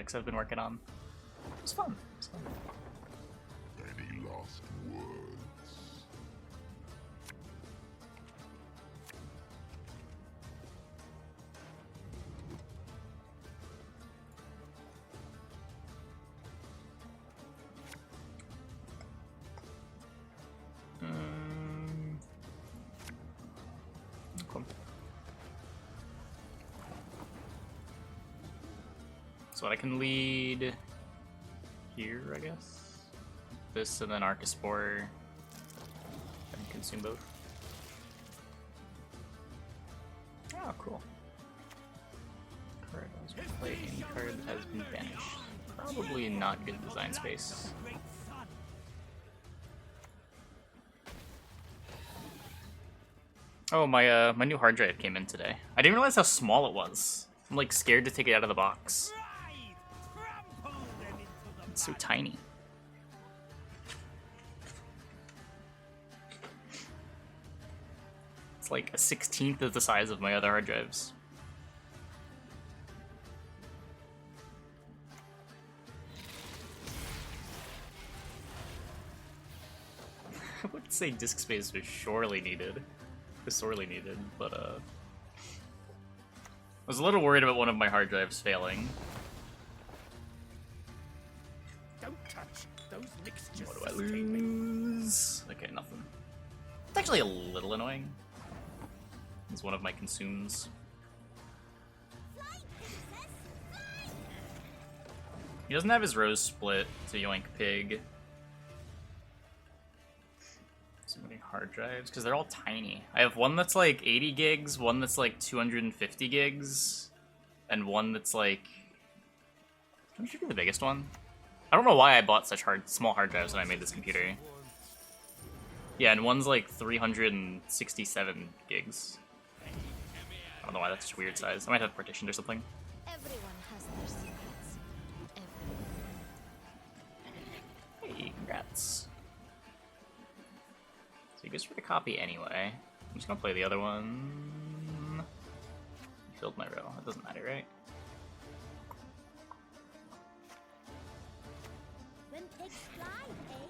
projects I've been working on. It's fun. It's fun. Any lost words? Cool. So I can lead here, I guess. This and then Arcaspore. I can consume both. Oh, cool. Card I was playing. Card has been banished. Probably not good design space. Oh, my my new hard drive came in today. I didn't realize how small it was. I'm like scared to take it out of the box. It's so tiny. It's like a 16th of the size of my other hard drives. I would say disk space was sorely needed, but I was a little worried about one of my hard drives failing. Don't touch those mixtures. What do I lose? Okay, nothing. It's actually a little annoying. It's one of my consumes. He doesn't have his rose split to yoink pig. So many hard drives, because they're all tiny. I have one that's like 80 gigs, one that's like 250 gigs, and one that's like... What should be the biggest one? I don't know why I bought such small hard drives when I made this computer. Yeah, and one's like 367 gigs. I don't know why that's such a weird size. I might have partitioned or something. Everyone has their secrets. Hey, congrats. So he goes for the copy anyway. I'm just gonna play the other one. Filled my row. It doesn't matter, right? Then take flight, eh?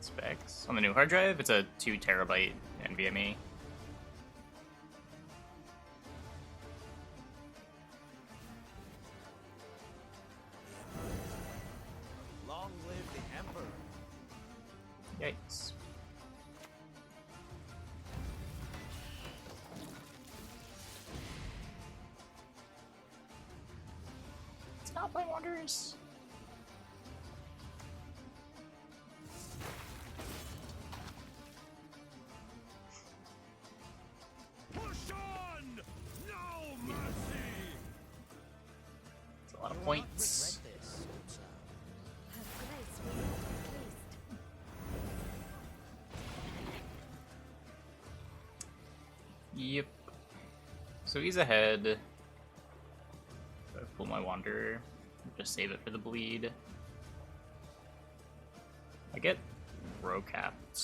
Specs. On the new hard drive, it's a 2 terabyte NVMe. Long live the Emperor. Yikes. It's not by Wanderers. Push on! No mercy! It's a lot of points. Her grace will not be pleased. Yep. So he's ahead. So I pull my Wanderer. Just save it for the bleed. I get row capped.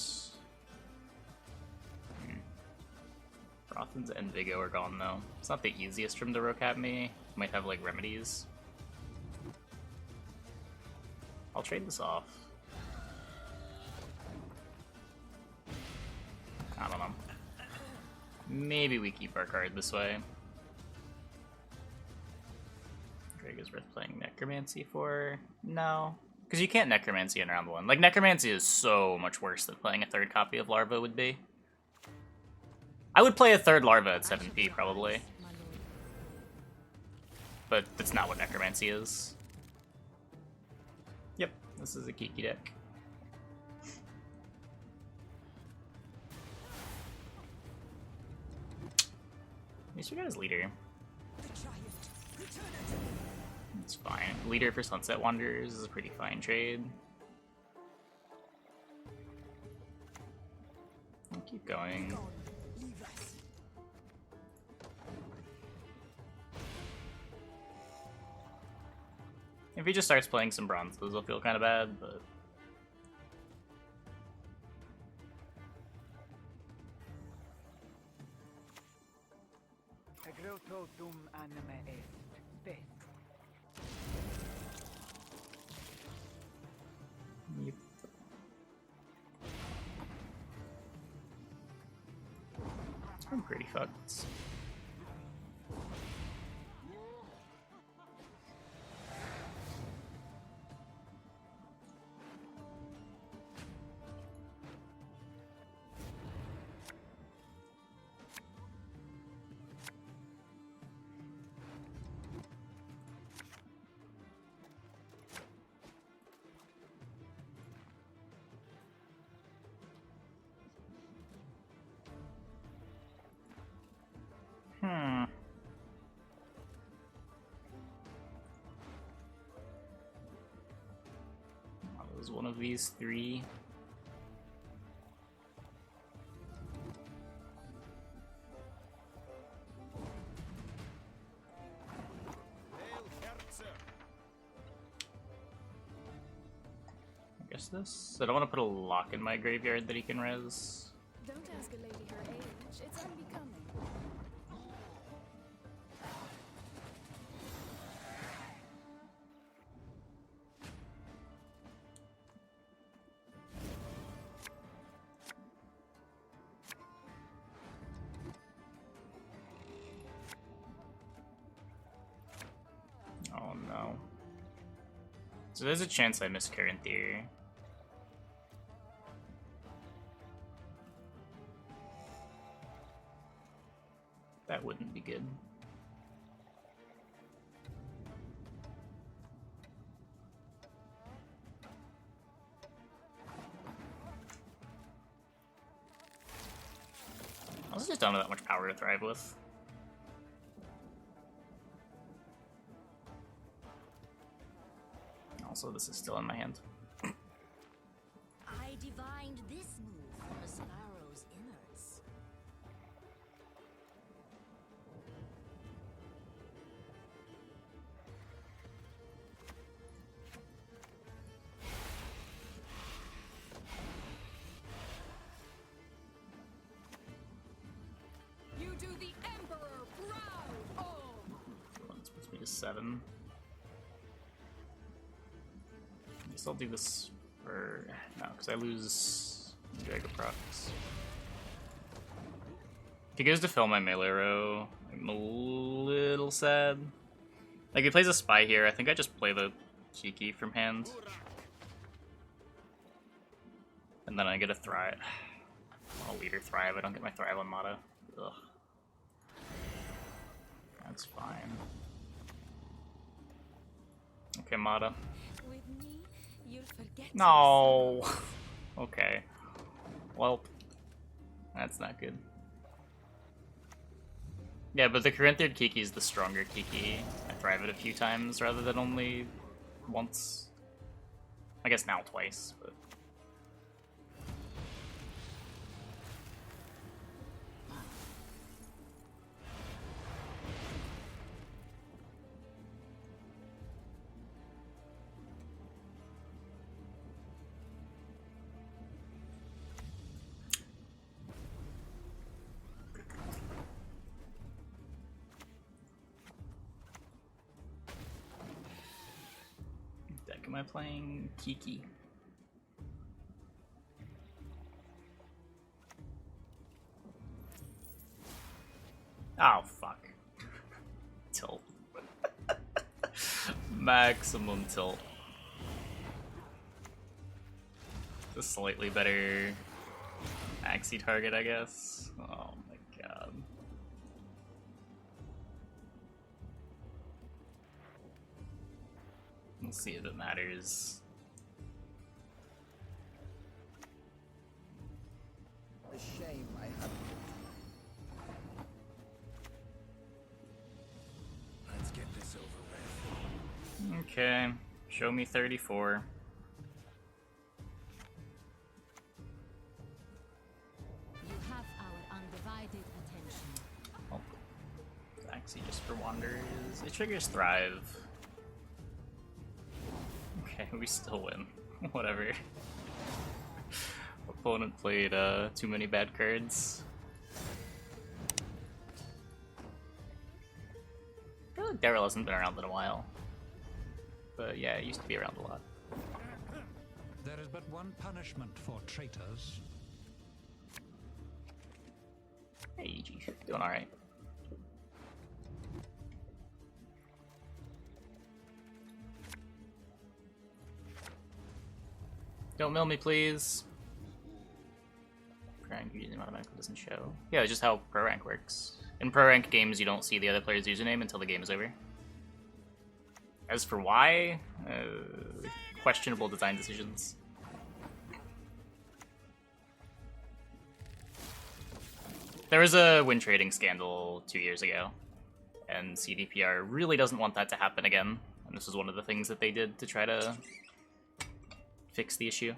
Rothans and Vigo are gone though. It's not the easiest for him to row cap me. Might have like remedies. I'll trade this off. I don't know. Maybe we keep our card this way. Greg is worth playing Necromancy for? No. Because you can't Necromancy in round 1. Like, Necromancy is so much worse than playing a third copy of Larva would be. I would play a third Larva at 7p, probably. But that's not what Necromancy is. Yep, this is a Kiki deck. At least we got his leader. It's fine. Leader for Sunset Wanderers is a pretty fine trade. I'll keep going. If he just starts playing some bronzes, I'll feel kind of bad, but... Aggroto dum anima est. I'm pretty fucked. Was one of these three. I guess this. I don't want to put a lock in my graveyard that he can res. Don't ask a lady her age. It's unbecoming. Oh no. So there's a chance I miss current theory. That wouldn't be good. I also just don't have that much power to thrive with. Also, this is still in my hand. I divined this move from a sparrow's innards. You do the Emperor proud. Oh. This puts me to 7. I guess I'll do this for... no, because I lose Dragon Procs. If he goes to fill my melee row, I'm a little sad. Like, if he plays a spy here, I think I just play the Kiki from hand. And then I get a Thrive. I'll leader Thrive, I don't get my Thrive on Mata. Ugh. That's fine. Okay, Mata. With me, you'll forget. No. Okay. Well, that's not good. Yeah, but the Corinthian Kiki is the stronger Kiki. I thrive it a few times rather than only once. I guess now twice, but... deck am I playing? Kiki. Oh, fuck. Tilt. Maximum tilt. A slightly better Axie target, I guess. Oh my god. We'll see if it matters. The shame I have. Let's get this over with. Okay, show me 34. You have our undivided attention. Oh, Axie just for Wanderers. It triggers Thrive. Okay, we still win. Whatever. Opponent played too many bad cards. I feel like Daryl hasn't been around in a while. But yeah, it used to be around a lot. There is but one punishment for traitors. Hey, EG. Doing alright. Don't mill me, please. Pro rank username automatically doesn't show. Yeah, it's just how pro rank works. In pro rank games, you don't see the other player's username until the game is over. As for why, questionable design decisions. There was a win trading scandal 2 years ago, and CDPR really doesn't want that to happen again. And this is one of the things that they did to try to fix the issue.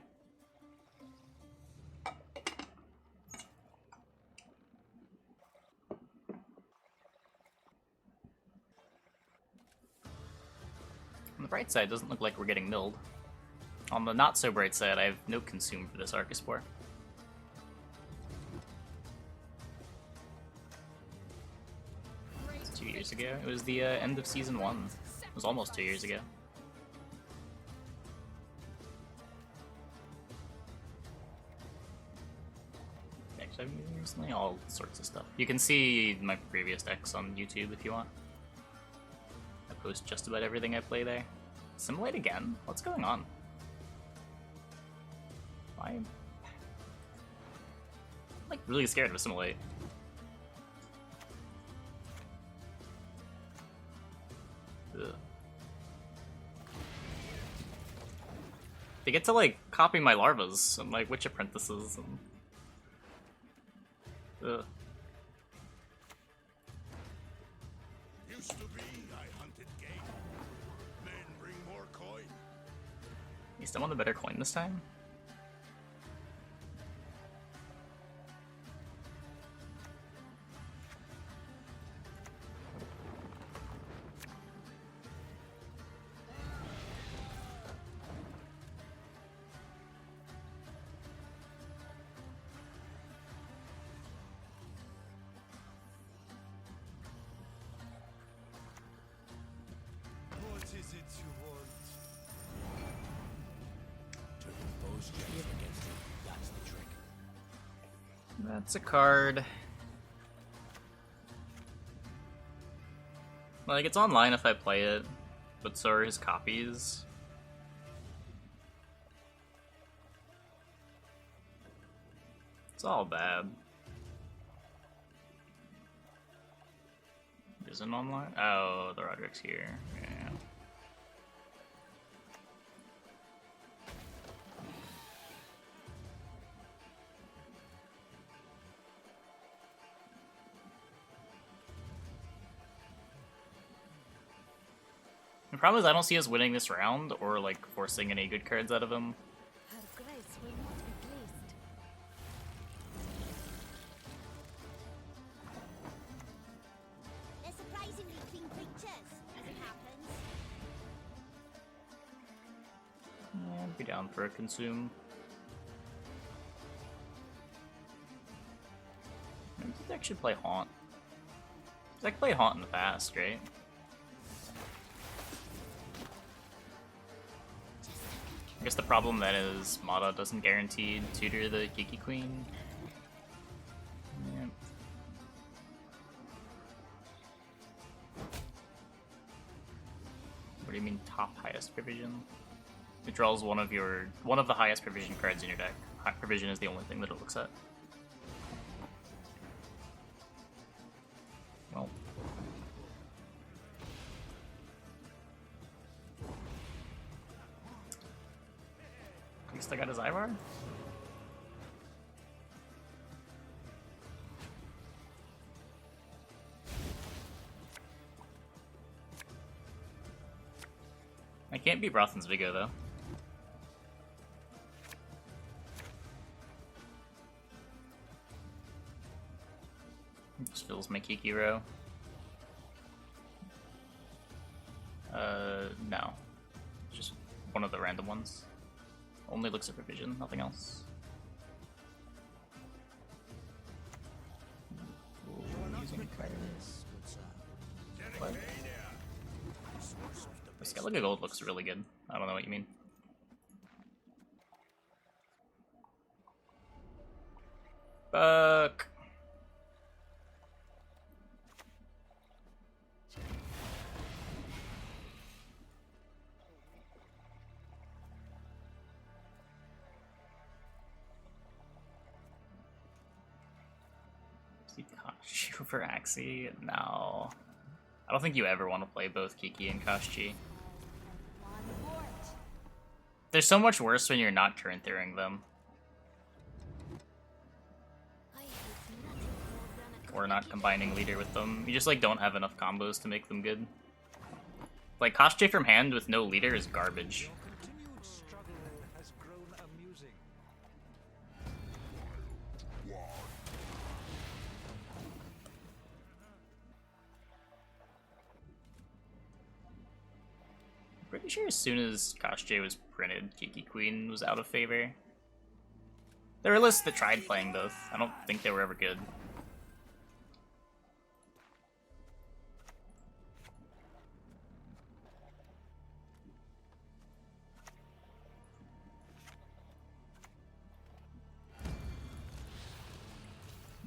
On the bright side, it doesn't look like we're getting milled. On the not so bright side, I have no consume for this Arcuspore. It's 2 years ago. It was the end of Season 1. It was almost 2 years ago. I've been using recently all sorts of stuff. You can see my previous decks on YouTube if you want. I post just about everything I play there. Assimilate again? What's going on? I'm like really scared of Assimilate. Ugh. They get to like copy my larvas and like witch apprentices and ugh. Used to be I hunted game. Men bring more coin. You still want a better coin this time? What is it you want? Turn those jets against you. That's the trick. That's a card. Like, it's online if I play it, but so are his copies. It's all bad. Isn't online? Oh, the Roderick's here. Yeah. The problem is I don't see us winning this round or like forcing any good cards out of him. Her grace will not be pleased. They're surprisingly clean creatures, as it happens. Yeah, I'd be down for a consume. Maybe I should play Haunt. 'Cause I could play Haunt in the past, right? I guess the problem then is Mata doesn't guarantee tutor the Geeky Queen. Yeah. What do you mean top highest provision? It draws one of the highest provision cards in your deck. High provision is the only thing that it looks at. Well. At least I got his Ivar. I can't beat Rothan's Vigo though. Just fills my Kikimore. No. Just one of the random ones. Only looks at provision, nothing else. Using cards. What? The Skellige Gold looks really good. I don't know what you mean. Fuck. Keep Koshchey over Axie? No. I don't think you ever want to play both Kiki and Koshchey. They're so much worse when you're not turn throwing them. Or not combining leader with them. You just like don't have enough combos to make them good. Like Koshchey from hand with no leader is garbage. Your continued struggle has grown amusing. Pretty sure as soon as Koshchey was printed, Kiki Queen was out of favor. There were lists that tried playing both. I don't think they were ever good.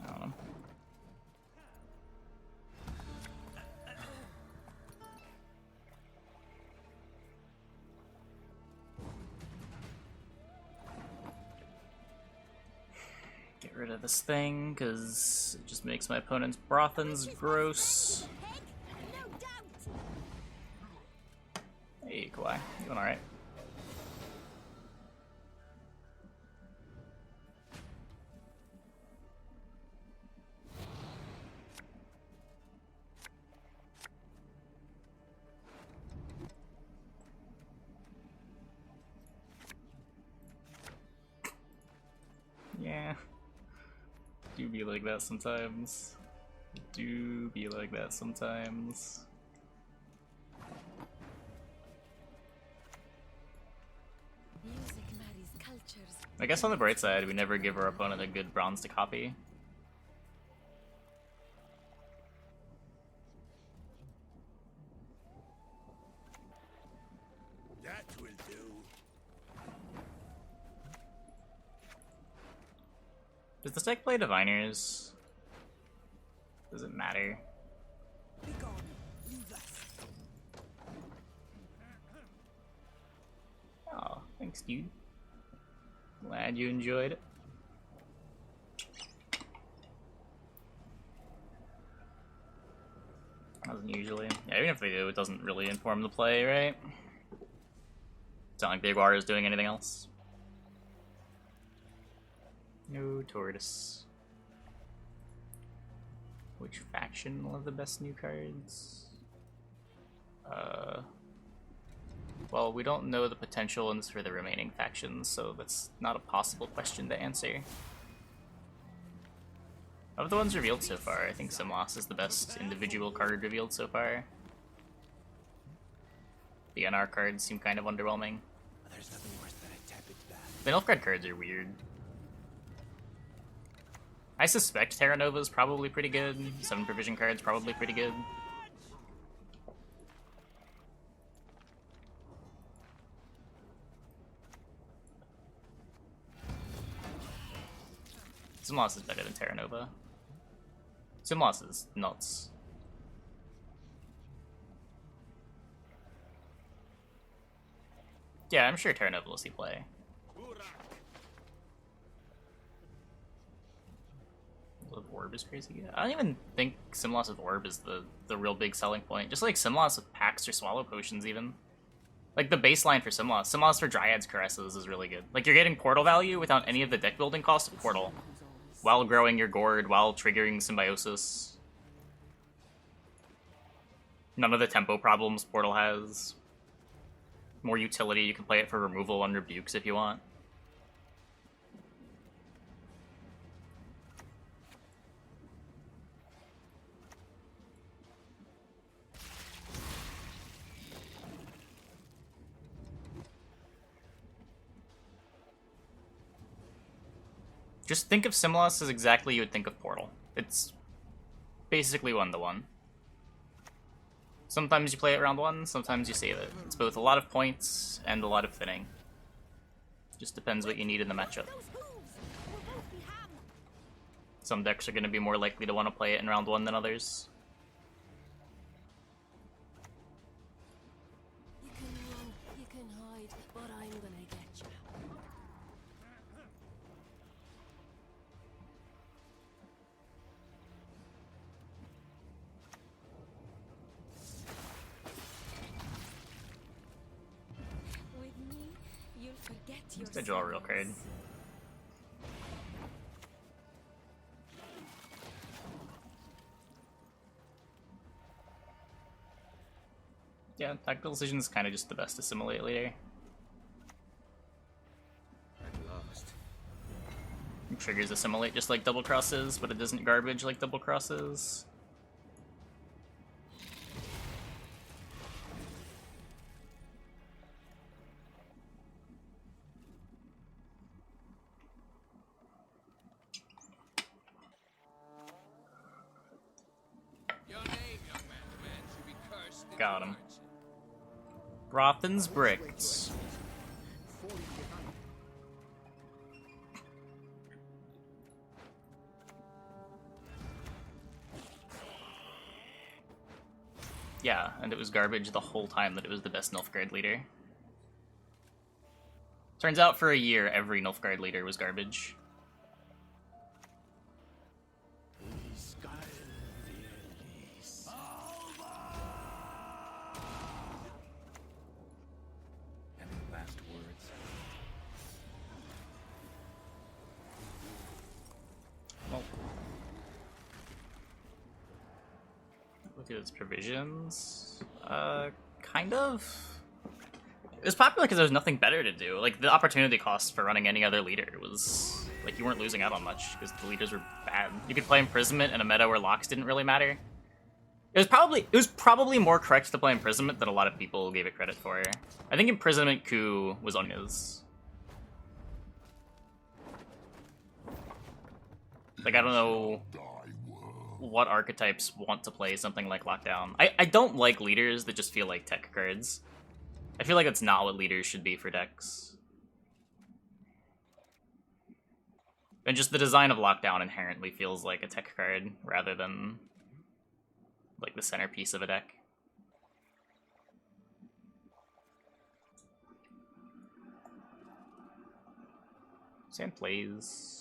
I don't know. Get rid of this thing, because it just makes my opponent's Brothans gross. No doubt. Hey, Kawhi. You doing alright? Yeah. Do be like that sometimes. Do be like that sometimes. Music marries cultures. I guess on the bright side, we never give our opponent a good bronze to copy. That will do. Does the deck play diviners? Does it matter? Be gone. Leave us. Oh, thanks, dude. Glad you enjoyed it. Doesn't usually. Yeah, even if they do, it doesn't really inform the play, right? It's not like Big Water is doing anything else. No tortoise. Which faction will have the best new cards? Well, we don't know the potential ones for the remaining factions, so that's not a possible question to answer. Of the ones revealed so far, I think Simlas is the best individual card revealed so far. The NR cards seem kind of underwhelming. There's nothing worse than a tepid bath. The Nilfgaard cards are weird. I suspect Terra Nova is probably pretty good. 7 provision cards probably pretty good. Simlas is better than Terra Nova. Simlas is nuts. Yeah, I'm sure Terra Nova will see play. The Orb is crazy. I don't even think Simlas with Orb is the real big selling point. Just like Simlas with Packs or Swallow Potions even. Like the baseline for Simlas for Dryad's Caresses is really good. Like you're getting Portal value without any of the deck building cost of Portal. While growing your Gourd, while triggering Symbiosis. None of the tempo problems Portal has. More utility, you can play it for removal on Rebukes if you want. Just think of Simlas as exactly you would think of Portal. It's basically 1-to-1. Sometimes you play it round 1, sometimes you save it. It's both a lot of points and a lot of thinning. Just depends what you need in the matchup. Those hooves will both be ham. Some decks are going to be more likely to want to play it in round 1 than others. You can run, you can hide, but I'm gonna get you. Let your I draw a real card. Yeah, tactical decision is kind of just the best assimilate later. At last. It triggers assimilate just like double crosses, but it doesn't garbage like double crosses. Your name, young man, should be cursed. in Got the him. words. Rothen's bricked. Yeah, and it was garbage the whole time that it was the best Nilfgaard leader. Turns out for a year, every Nilfgaard leader was garbage. Any last words? Well, look at its provisions. Kind of. It was popular because there was nothing better to do. Like, the opportunity cost for running any other leader was, like, you weren't losing out on much because the leaders were bad. You could play Imprisonment in a meta where locks didn't really matter. It was probably more correct to play Imprisonment than a lot of people gave it credit for. I think Imprisonment Coup was on his. Like, I don't know Die world. what archetypes want to play something like Lockdown. I don't like leaders that just feel like tech cards. I feel like that's not what leaders should be for decks. And just the design of Lockdown inherently feels like a tech card rather than like the centerpiece of a deck. Sand plays.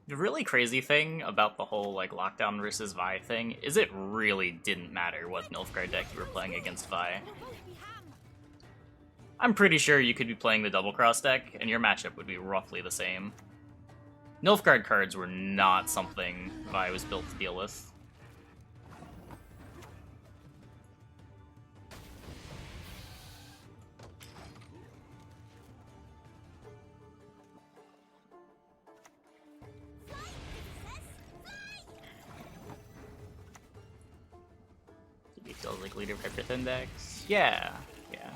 The really crazy thing about the whole like Lockdown versus Vi thing is it really didn't matter what Nilfgaard deck you were playing against Vi. It'll both be ham. I'm pretty sure you could be playing the double cross deck and your matchup would be roughly the same. Nilfgaard cards were not something Vi was built to deal with. He feels like leader Pepper Index. Yeah, yeah.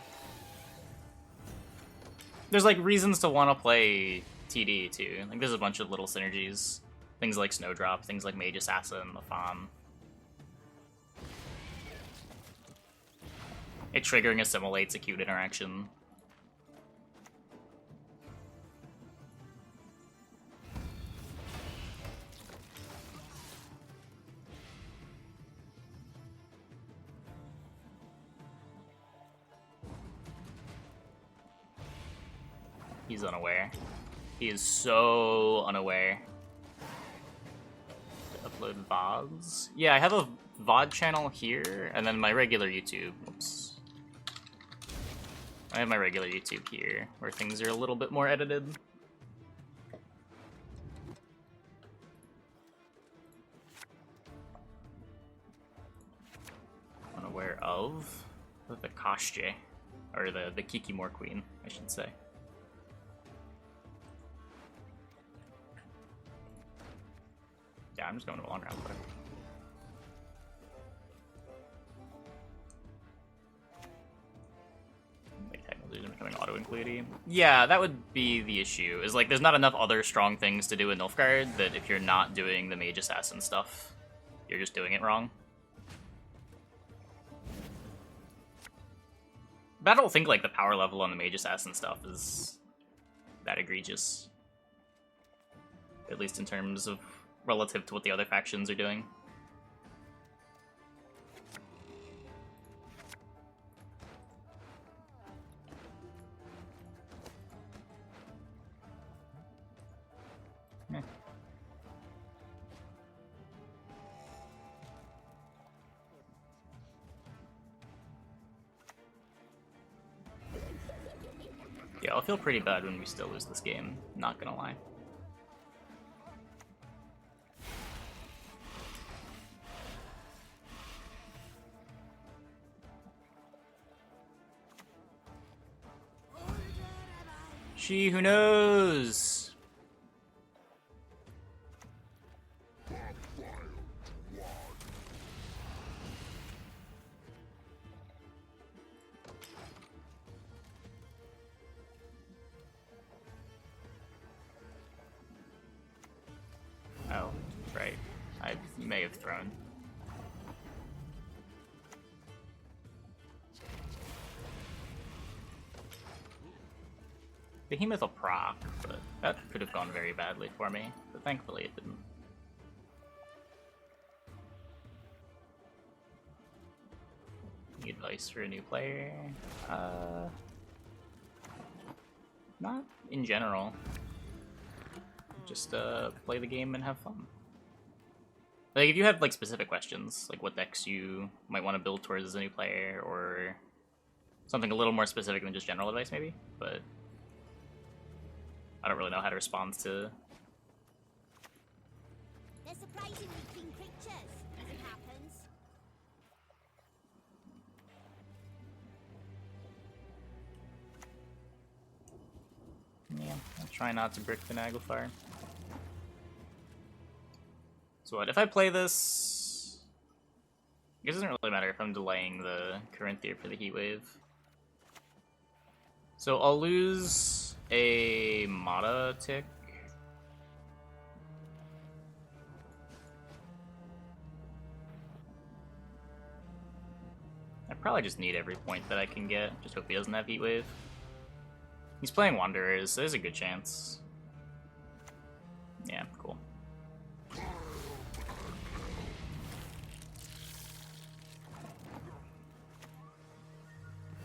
There's like reasons to want to play TD too. Like there's a bunch of little synergies. Things like Snowdrop, things like Mage Assassin, Lafon. It triggering assimilates a cute interaction. He's unaware. He is so unaware. To upload VODs? Yeah, I have a VOD channel here, and then my regular YouTube. Oops. I have my regular YouTube here, where things are a little bit more edited. Unaware of the Koshchey, or the Kikimore Queen, I should say. Yeah, I'm just going to a long round quick. Like technically becoming auto-includey. Yeah, that would be the issue. Is like there's not enough other strong things to do in Nilfgaard that if you're not doing the Mage Assassin stuff, you're just doing it wrong. But I don't think like the power level on the Mage Assassin stuff is that egregious. At least in terms of relative to what the other factions are doing. I'll feel pretty bad when we still lose this game, not gonna lie. She who knows. Oh, right. I may have thrown. Behemoth will proc, but that could have gone very badly for me, but thankfully it didn't. Any advice for a new player? Not in general. Just play the game and have fun. Like if you have like specific questions, like what decks you might want to build towards as a new player, or something a little more specific than just general advice maybe, but I don't really know how to respond to. They're surprisingly clean creatures, as it happens. Yeah, I'll try not to brick the Naglfar. So what, if I play this... I guess it doesn't really matter if I'm delaying the Corinthia for the Heatwave. So I'll lose a Mata tick. I probably just need every point that I can get. Just hope he doesn't have Heatwave. He's playing Wanderers, so there's a good chance. Yeah, cool.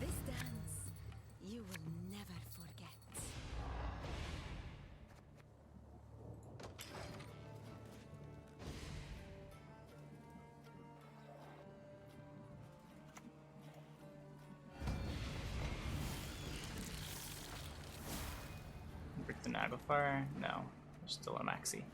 This dance you will never forget. Brick the Naglfar? No, there's still a Maxi.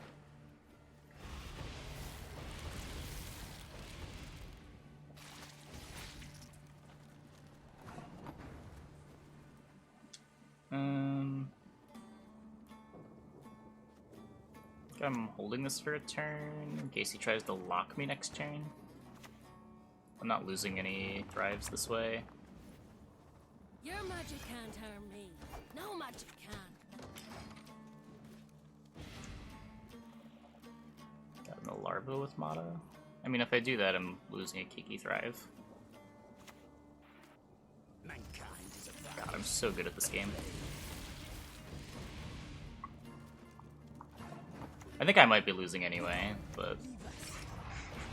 I'm holding this for a turn in case he tries to lock me next turn. I'm not losing any thrives this way. Your magic can't harm me. No magic can. Got no larva with Mata. I mean, if I do that, I'm losing a Kiki Thrive. Mankind is a God, I'm so good at this game. I think I might be losing anyway, but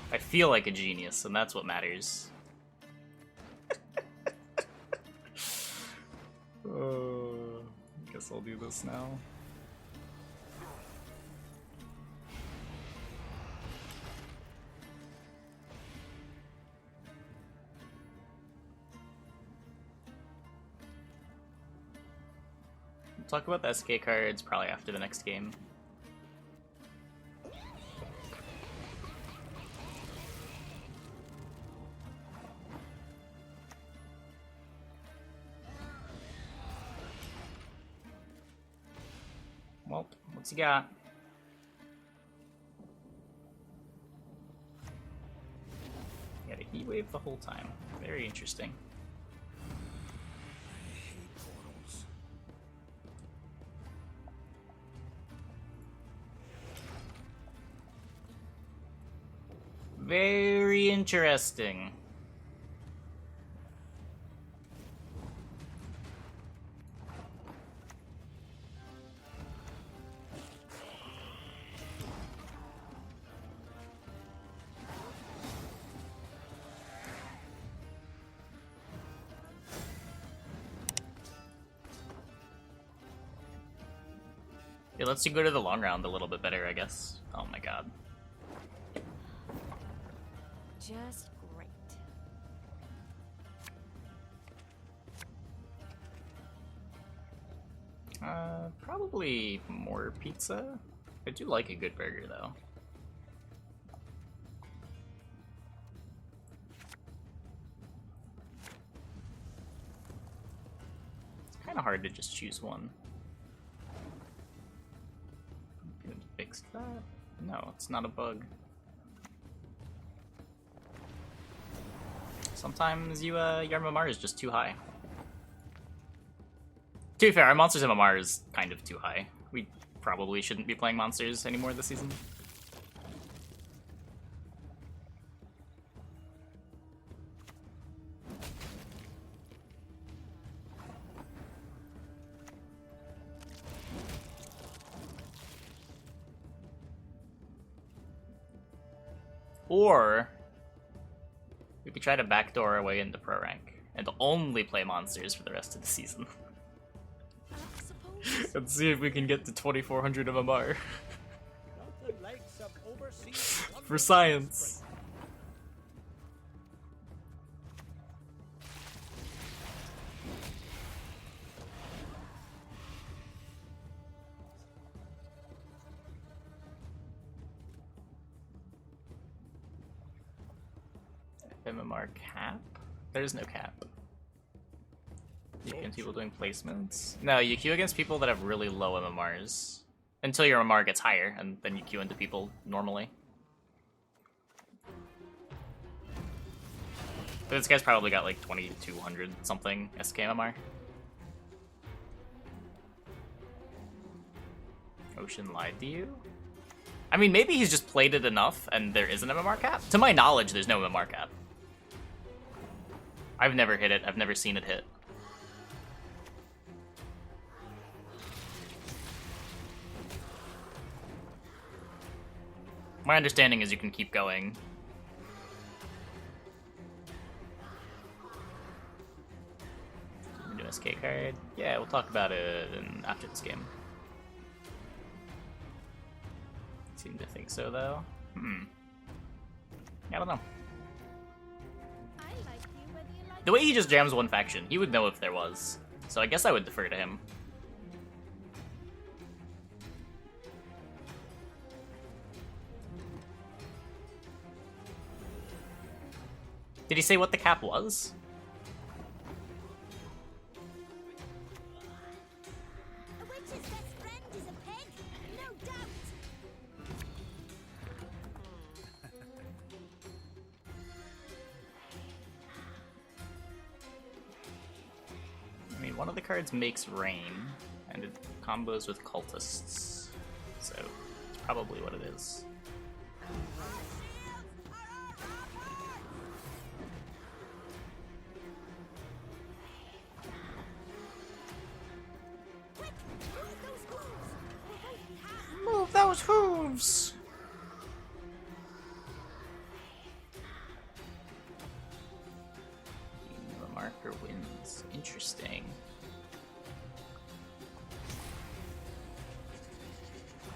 I feel like a genius, and that's what matters. Guess I'll do this now. We'll talk about the SK cards probably after the next game. Well, what's he got? He had a heat wave the whole time. Very interesting. hate portals. Very interesting. It lets you go to the long round a little bit better, I guess. Oh my god. Just great. Probably more pizza. I do like a good burger though. It's kind of hard to just choose one. Can it fix that? No, it's not a bug. Sometimes your MMR is just too high. To be fair, our Monsters MMR is kind of too high. We probably shouldn't be playing Monsters anymore this season. Or we could try to backdoor our way into Pro Rank and only play Monsters for the rest of the season. I suppose. And see if we can get to 2400 MMR. Nothing like some overseas For science. MMR cap? There's no cap. You can people doing placements? No, you queue against people that have really low MMRs. Until your MMR gets higher, and then you queue into people normally. But this guy's probably got like 2200 something SK MMR. Ocean lied to you? I mean, maybe he's just played it enough and there is an MMR cap. To my knowledge, there's no MMR cap. I've never hit it. I've never seen it hit. My understanding is you can keep going. New SK card. Yeah, we'll talk about it after this game. Seem to think so, though. I don't know. I like you whether you like The way he just jams one faction, he would know if there was. So I guess I would defer to him. Did he say what the cap was? a witch's best friend is a pig, no doubt. I mean, one of the cards makes rain, and it combos with cultists. So, it's probably what it is. Move those hooves! The marker wins. Interesting.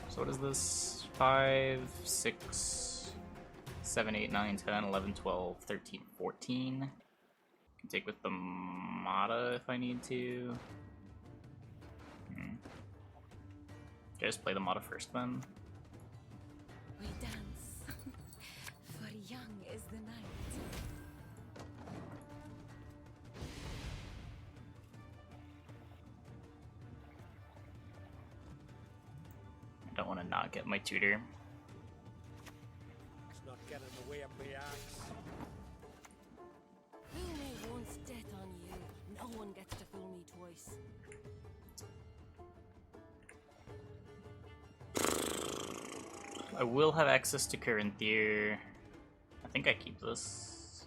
So what is this? 5, 6, 7, 8, 9, 10, 11, 12, 13, 14. Can take with the Mata if I need to. Should I just play the Mata first then? We dance, for young is the night. I don't want to not get my tutor. It's not getting in the way of me axe. Fool me once, death on you. No one gets to fool me twice. I will have access to Corinthier. I think I keep this.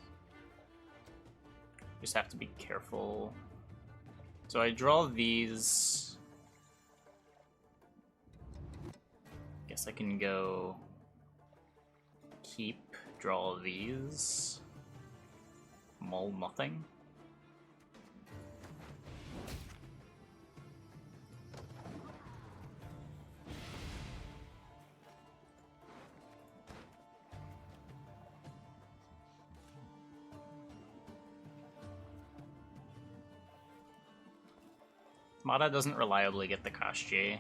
Just have to be careful. So I draw these. Guess I can go keep, draw these. Mull nothing. Mata doesn't reliably get the Koshchey.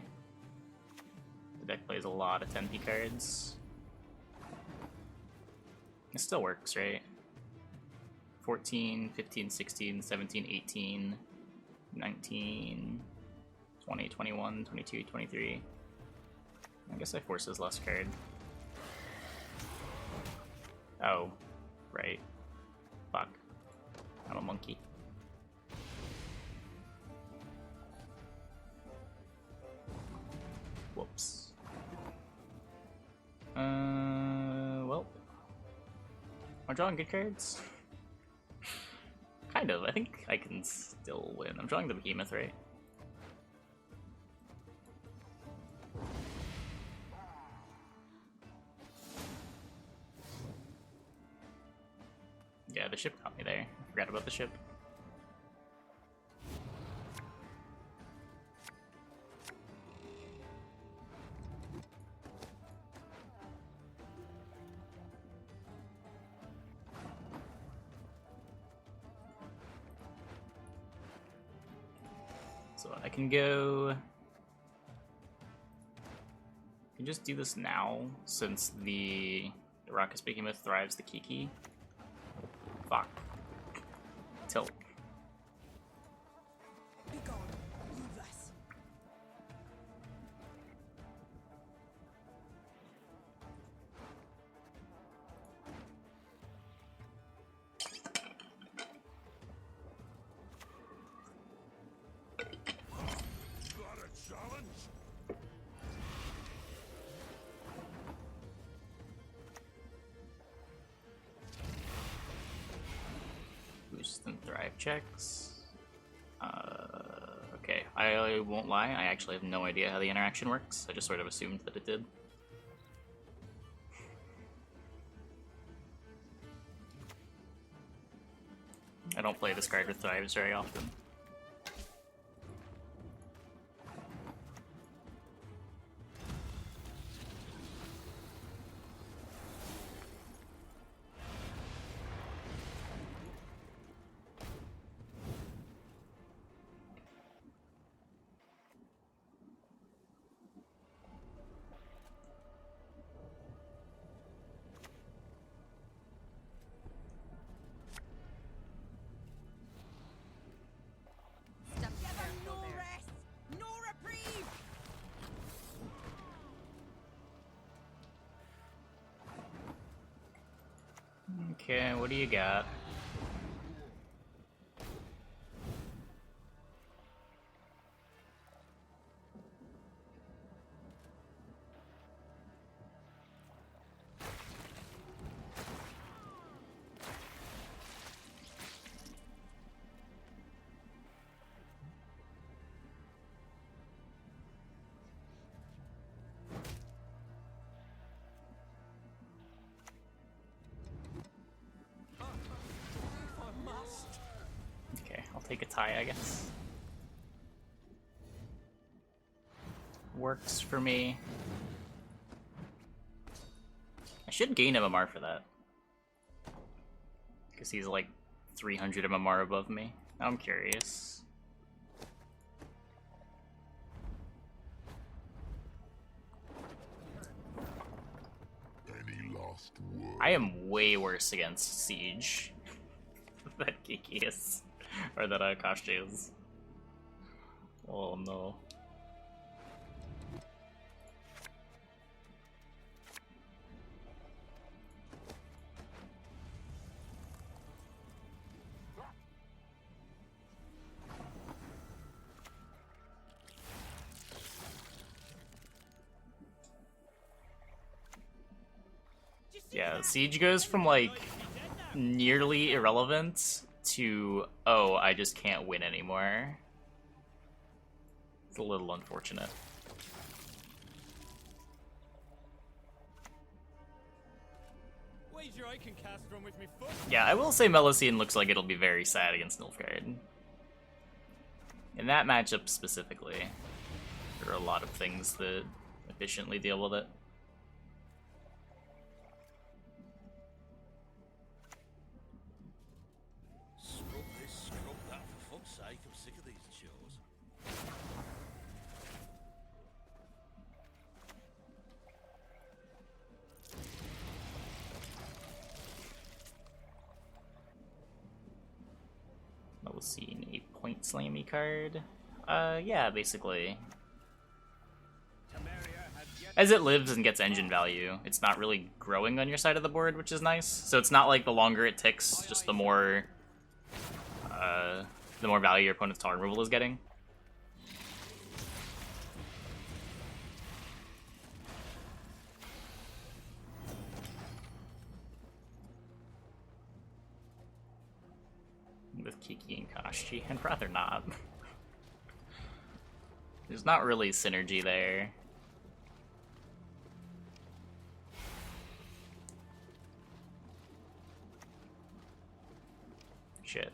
The deck plays a lot of 10p cards. It still works, right? 14, 15, 16, 17, 18, 19, 20, 21, 22, 23. I guess I force his last card. Oh, right. Fuck. I'm a monkey. Whoops. Well. Am I drawing good cards? Kind of. I think I can still win. I'm drawing the Behemoth, right? Yeah, the ship got me there. I forgot about the ship. So I can go... I can just do this now, since the Raucous Behemoth thrives the Kiki. Fuck. Tilt. Be gone, useless. Got a challenge? Boost and thrive checks. Okay, I won't lie, I actually have no idea how the interaction works. I just sort of assumed that it did. I don't play this card with thrives very often. No rest, no reprieve. Okay, what do you got? I must. Okay, I'll take a tie, I guess. Works for me. I should gain MMR for that. Because he's like 300 MMR above me. Now I'm curious. Any last word? I am way worse against Siege than Kiki is. Or that Koshchey is. Oh no. Yeah, Siege goes from like nearly irrelevant to, oh, I just can't win anymore. It's a little unfortunate. Wager I can cast from with me foot. Yeah, I will say Melusine looks like it'll be very sad against Nilfgaard. In that matchup specifically, there are a lot of things that efficiently deal with it. Scrub this, scrub that, for fuck's sake, I'm sick of these chores. Let's see, a point slammy card. Yeah, basically. As it lives and gets engine value, it's not really growing on your side of the board, which is nice. So it's not like the longer it ticks, just the more value your opponent's tower removal is getting. With Kiki and Koshchey, I'd rather not. There's not really synergy there. Shit.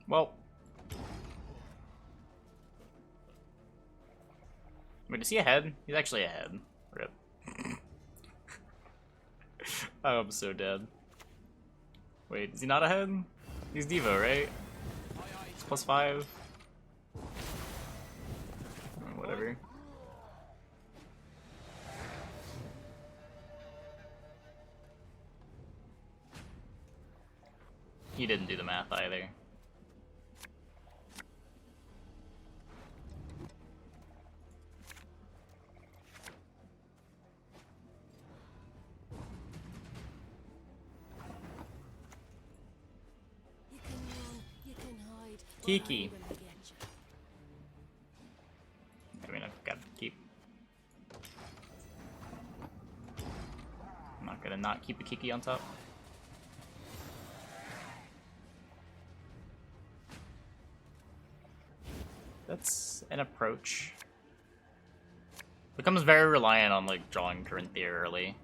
Well. Wait, is he ahead? He's actually ahead. Rip. Oh, I'm so dead. Wait, is he not ahead? He's Devo, right? It's +5. Whatever. He didn't do the math either. You can run, you can hide. but Kiki. I'm gonna get you. I mean, I've got to keep. I'm not gonna not keep a Kiki on top. That's an approach. Becomes very reliant on like drawing Corinthia early.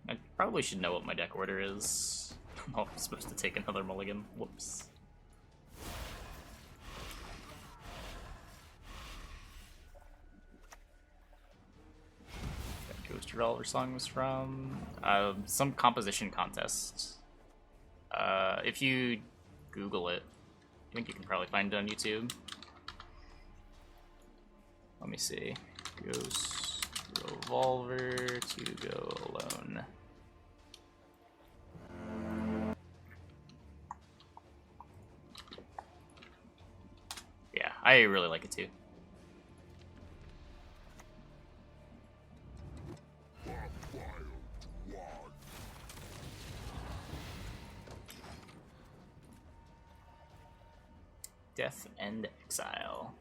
I probably should know what my deck order is. Oh, I'm supposed to take another mulligan. Whoops. That Ghost Revolver song was from some composition contest. If you Google it, I think you can probably find it on YouTube. Let me see. Ghost Revolver to Go Alone. Yeah, I really like it too. Death and Exile.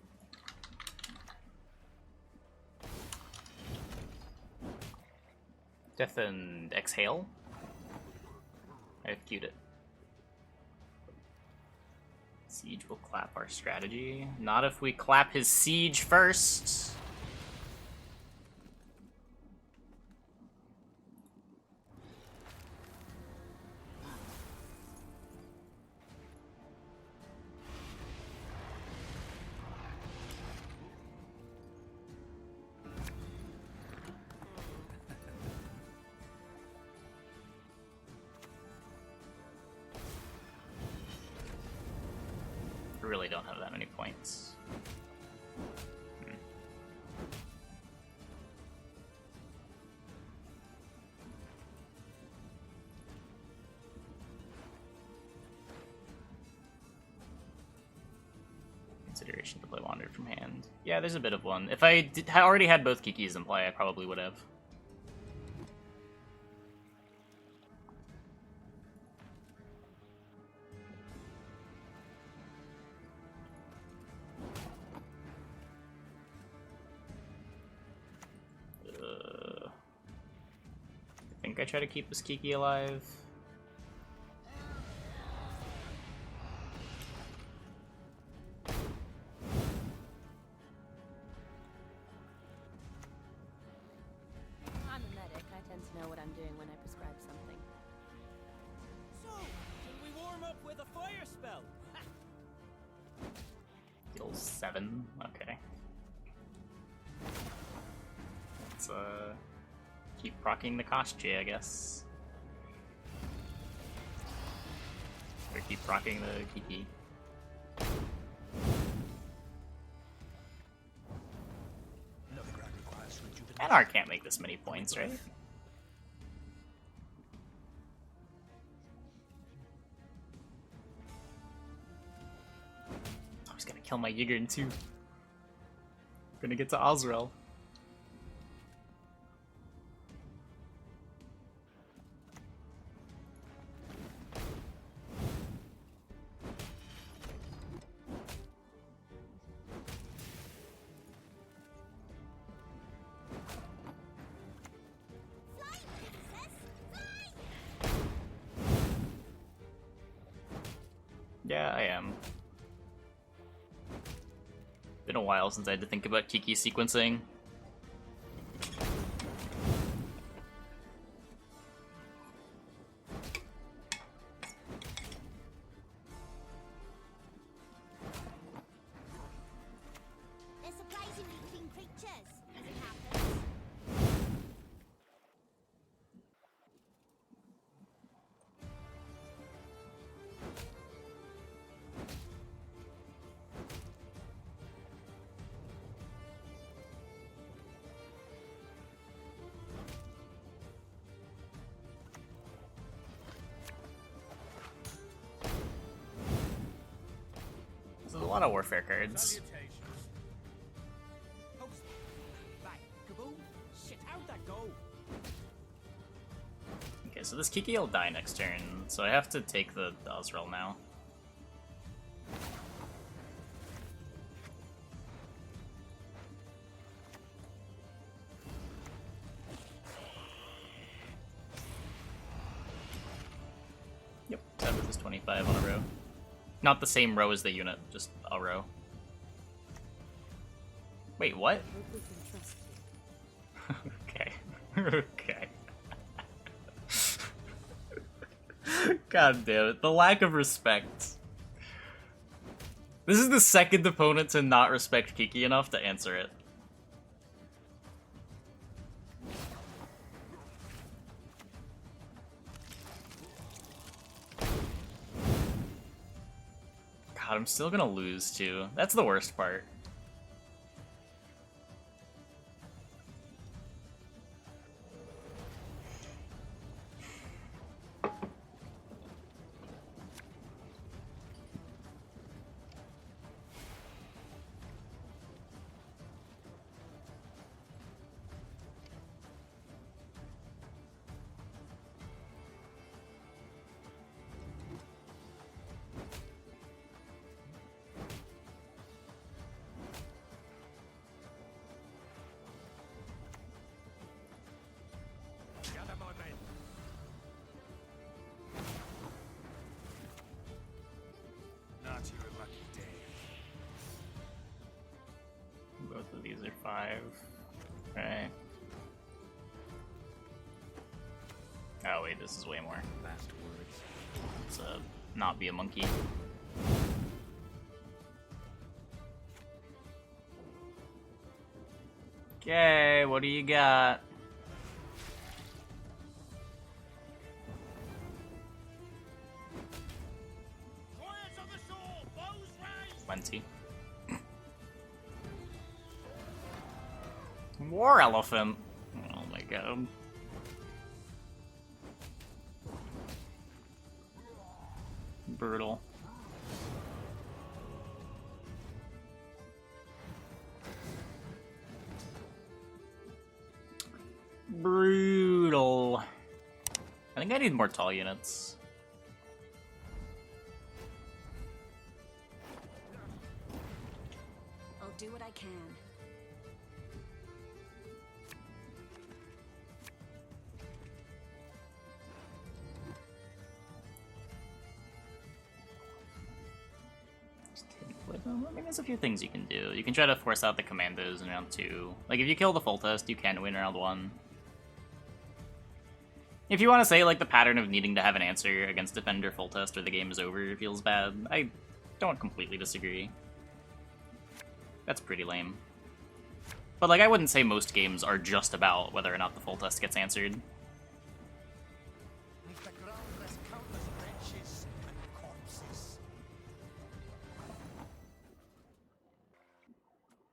Death and Exhale? I've queued it. Siege will clap our strategy. Not if we clap his siege first. Really don't have that many points. Consideration to play Wandered from hand. Yeah, there's a bit of one. If I already had both Kikis in play, I probably would have. I try to keep this Kiki alive. I'm a medic. I tend to know what I'm doing when I prescribe something. So, can we warm up with a fire spell? Deal 7. Okay. Let's keep proccing the Koshchey, I guess. Or keep proccing the Kiki. Hanar can't make this many points, right? I was gonna kill my Yigern too. Gonna get to Osrel. Yeah, I am. Been a while since I had to think about Kiki sequencing. They're surprisingly clean creatures, as it happens. There's a lot of warfare cards. Salutations. Host. Right, kaboom. Shit, how'd that go? Okay, so this Kiki will die next turn, so I have to take the Osrel now. Yep, that was 25 on a row. Not the same row as the unit, just a row. Wait, what? Okay. Okay. God damn it. The lack of respect. This is the second opponent to not respect Kiki enough to answer it. God, I'm still gonna lose too. That's the worst part. Gather my men. Not your lucky day. Both of these are 5. Right. Oh wait, this is way more. Last words. Let's not be a monkey. Okay, what do you got? Quiet on the shore, bows raised. Plenty. War elephant. Oh my god. Brutal. Brutal. I think I need more tall units. I'll do what I can. I mean, there's a few things you can do. You can try to force out the commandos in round 2. Like, if you kill the full test, you can win round 1. If you want to say, like, the pattern of needing to have an answer against Defender full test or the game is over feels bad, I don't completely disagree. That's pretty lame. But, like, I wouldn't say most games are just about whether or not the full test gets answered. Neath the ground rest countless wretches and corpses.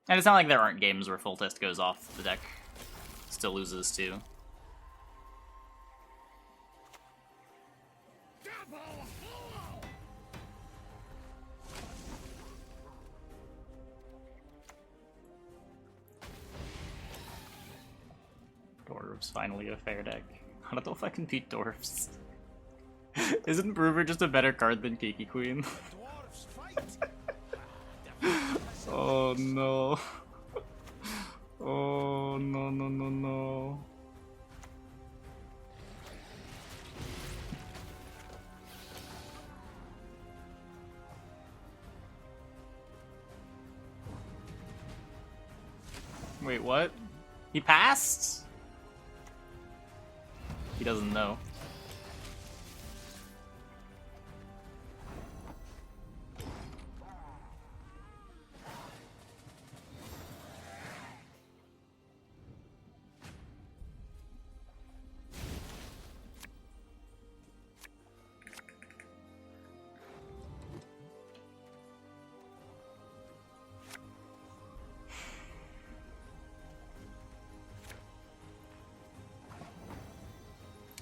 And it's not like there aren't games where full test goes off the deck still loses too. Dwarves, finally a fair deck. I don't know if I can beat dwarves. Isn't Brewer just a better card than Kiki Queen? Dwarves fight. Oh no. Oh no no no no. Wait, what? He passed? He doesn't know.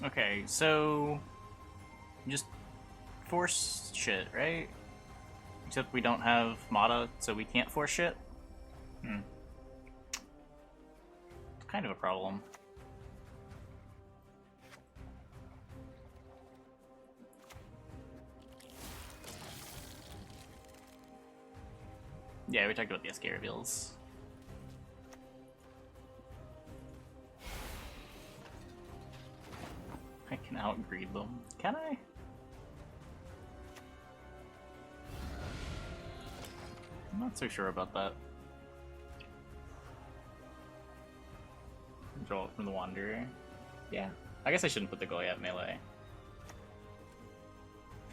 Okay, so just force shit, right? Except we don't have Mata, so we can't force shit. It's kind of a problem. Yeah, we talked about the SK reveals. I can outgreed them. Can I? I'm not so sure about that. Draw from the Wanderer. Yeah. I guess I shouldn't put the Goliath melee.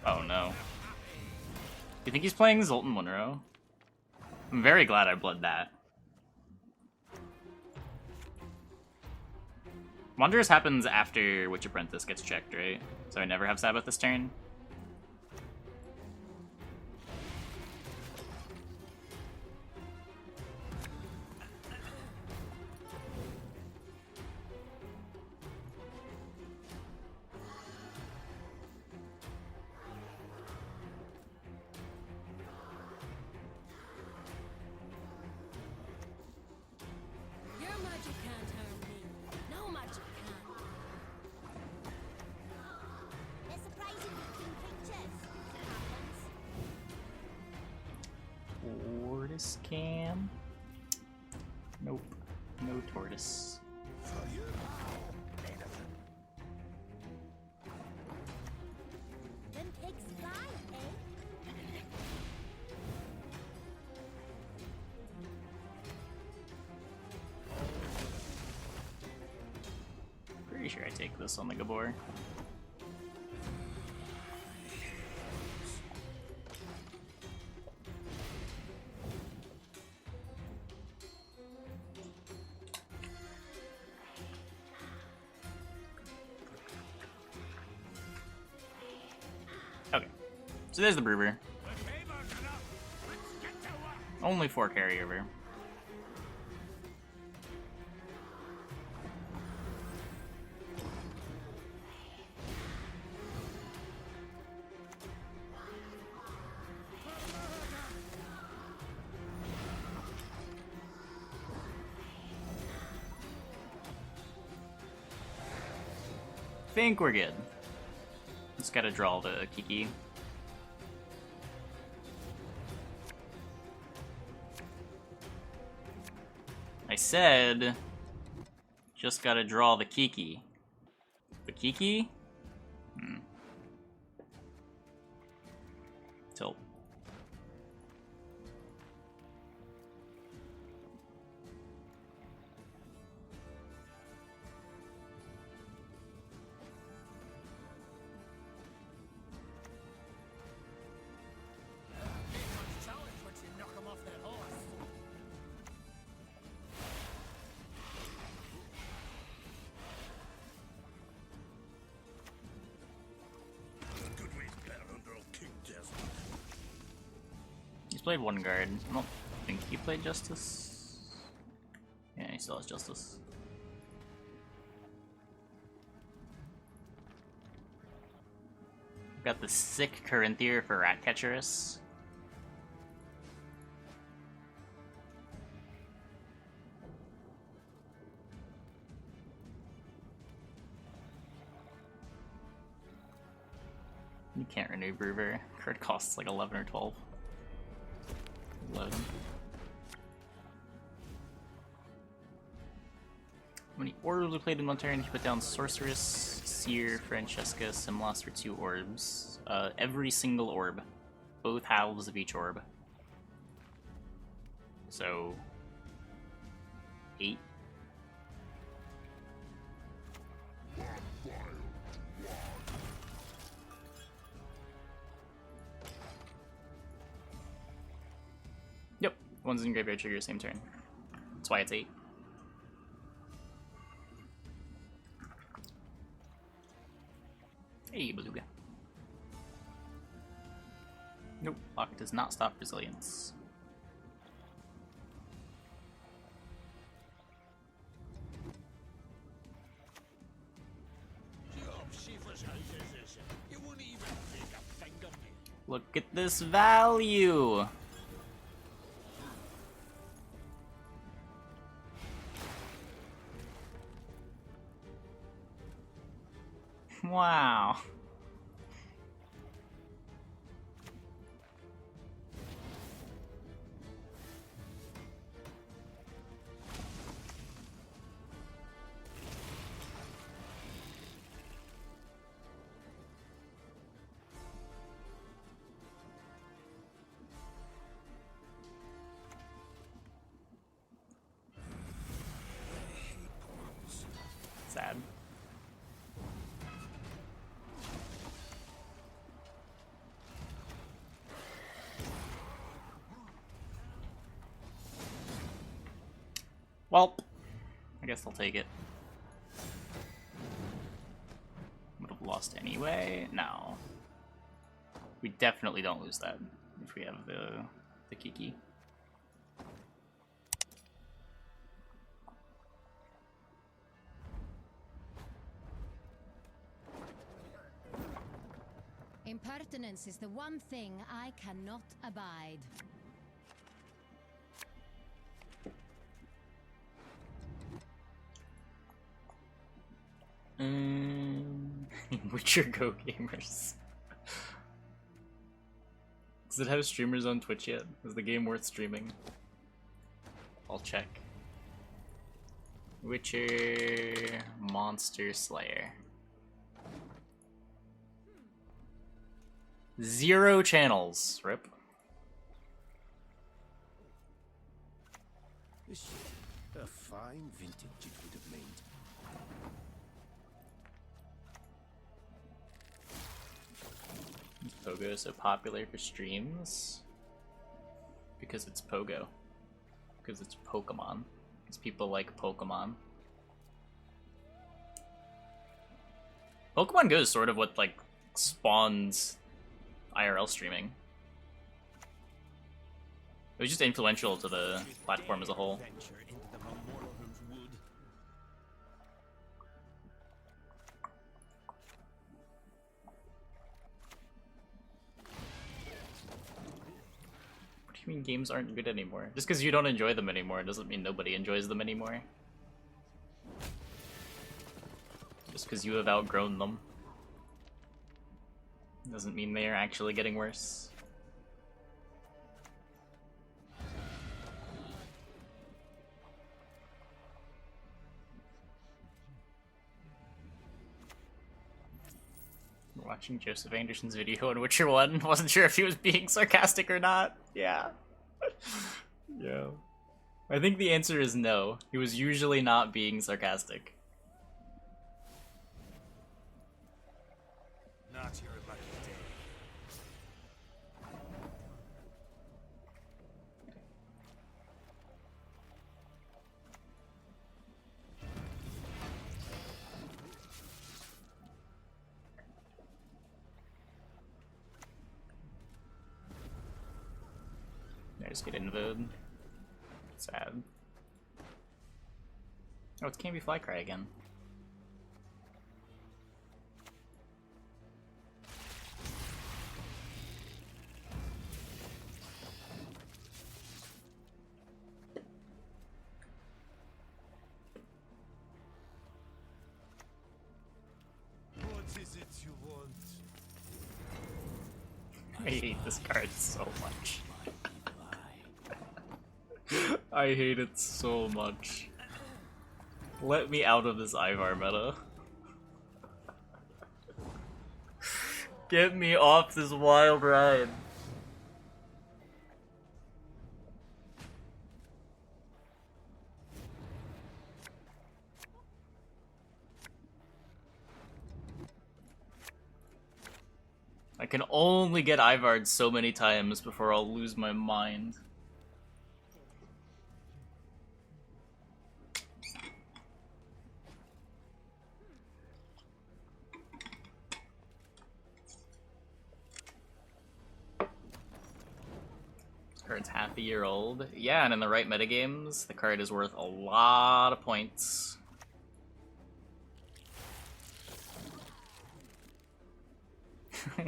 Oh no. You think he's playing Zoltan Munro? I'm very glad I bled that. Wanderers happens after Witch Apprentice gets checked, right? So I never have Sabbath this turn. Your magic can't harm me. No magic can. They're surprisingly clean creatures. Happens. Tortoise cam? Nope. No tortoise. Them pigs fly, eh? Pretty sure I take this on the Gabor. Okay, so there's the Brewer. Only 4 carryover. Think we're good. Just gotta draw the Kiki. I said, just gotta draw the Kiki. The Kiki? Tilt. Challenge once you knock 'em off their horse. Good ways better under old King Desmond. He's played 1 guard. I don't think he played Justice. Yeah, he still has Justice. got the sick Corinthier for Ratcatcherus. You can't renew Broover. Card costs like 11 or 12. 11. How many orbs we played in one turn? He put down Sorceress, Seer, Francesca, Simlas for 2 orbs. Every single orb. Both halves of each orb. So... 8. Yep, one's in graveyard trigger same turn. That's why it's 8. Hey, Bazooka. Nope, lock does not stop resilience. Look at this value! Wow. Sad. Well, I guess I'll take it. Would have lost anyway? No. We definitely don't lose that if we have the Kiki. Impertinence is the one thing I cannot abide. Witcher Go gamers. Does it have streamers on Twitch yet? Is the game worth streaming? I'll check. Witcher Monster Slayer. 0 channels. Rip. A fine vintage it would have made. Pogo is so popular for streams because it's Pogo. Because it's Pokemon. Because people like Pokemon. Pokemon Go is sort of what like spawns IRL streaming. It was just influential to the platform as a whole. What do you mean games aren't good anymore? Just because you don't enjoy them anymore doesn't mean nobody enjoys them anymore. Just because you have outgrown them doesn't mean they are actually getting worse. Watching Joseph Anderson's video on Witcher 1, wasn't sure if he was being sarcastic or not. Yeah. Yeah. I think the answer is no. He was usually not being sarcastic. Not your lucky day. I just get invoed. Sad. Oh, it's Can't Be Fly Cry again. you want? I hate this card so much. I hate it so much. Let me out of this Ivar meta. Get me off this wild ride. I can only get Ivar'd so many times before I'll lose my mind. This card's half a year old. Yeah, and in the right metagames, the card is worth a lot of points.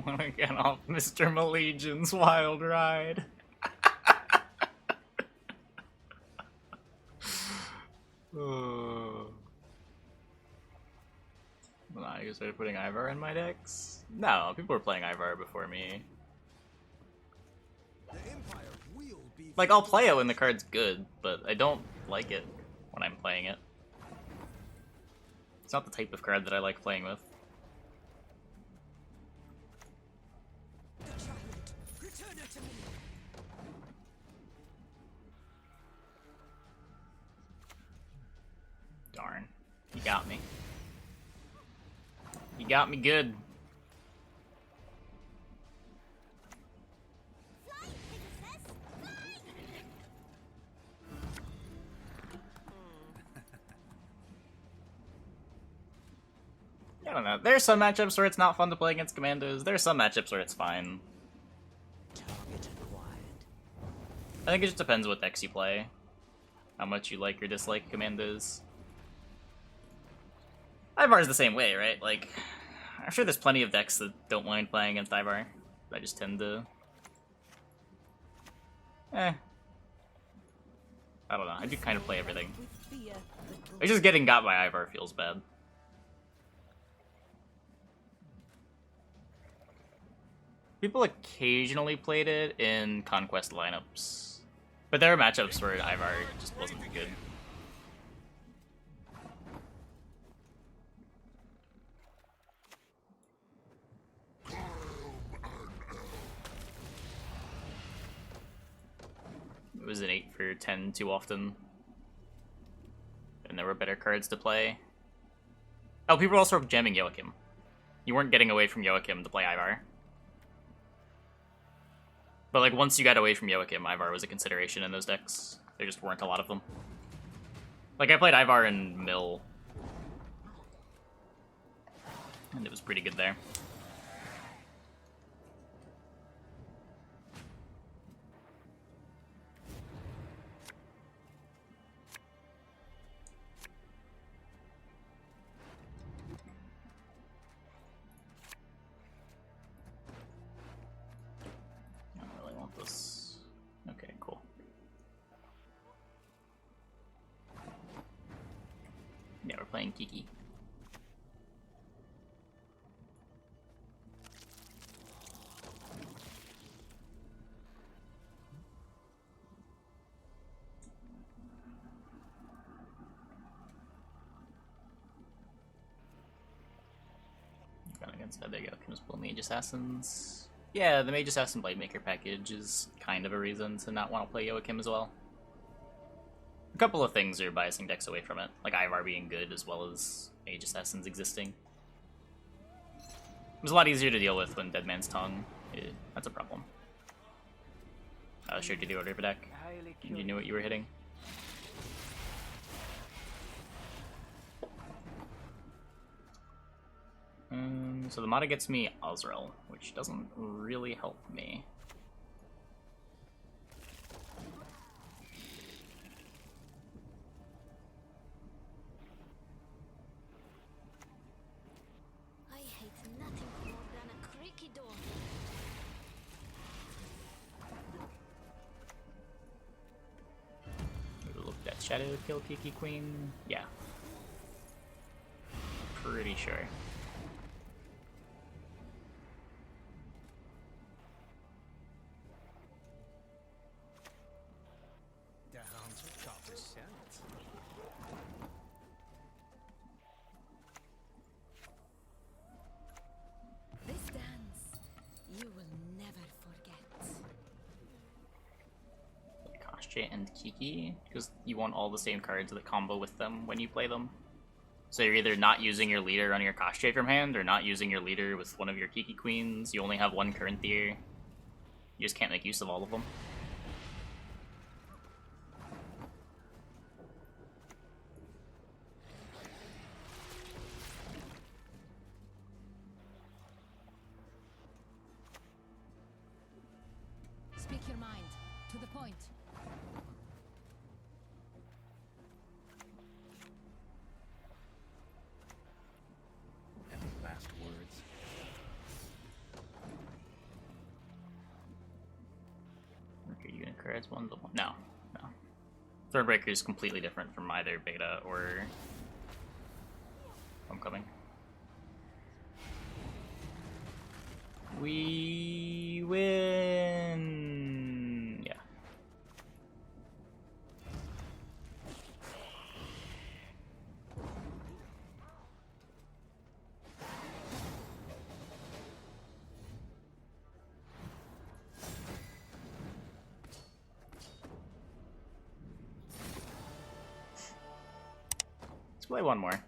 Wanna get off Mr. Malegian's wild ride. Oh. Well, I guess started putting Ivar in my decks? No, people were playing Ivar before me. The Empire will be. Like, I'll play it when the card's good, but I don't like it when I'm playing it. It's not the type of card that I like playing with. The child. Return her to me. Darn. You got me. You got me good. Fly, princess! Fly! I don't know. There's some matchups where it's not fun to play against commandos. There's some matchups where it's fine. Target acquired. I think it just depends what decks you play. How much you like or dislike commandos. Ivar's the same way, right? Like, I'm sure there's plenty of decks that don't mind playing against Ivar. I just tend to... I don't know. I do kind of play everything. With fear, little. It's just getting got by Ivar feels bad. People occasionally played it in Conquest lineups. But there are matchups where Ivar just wasn't good. It was an 8 for 10 too often. And there were better cards to play. Oh, people were also jamming Joachim. You weren't getting away from Joachim to play Ivar. But like once you got away from Joachim, Ivar was a consideration in those decks. There just weren't a lot of them. Like I played Ivar in Mill. And it was pretty good there. Okay, cool. Yeah, we're playing Kiki. Going against that, there you go. Can just pull Mage Assassins. Yeah, the Mage Assassin Blademaker package is kind of a reason to not want to play Joachim as well. A couple of things are biasing decks away from it, like Ivar being good as well as Mage Assassins existing. It was a lot easier to deal with when Dead Man's Tongue. That's a problem. Sure, did you order of a deck? You knew what you were hitting? So the Mata gets me Azrael, which doesn't really help me. I hate nothing more than a creaky door. Look, that Shadow kill Kiki Queen? Yeah. Pretty sure. Koshchey and Kiki, because you want all the same cards that combo with them when you play them. So you're either not using your leader on your Koshchey from hand, or not using your leader with one of your Kiki queens. You only have one Currenthier. You just can't make use of all of them. Speak your mind. To the point. Any last words? Okay, you gonna cards 1 to 1? No, no. Thornbreaker is completely different from either beta or Homecoming. We win. Yeah. Let's play one more.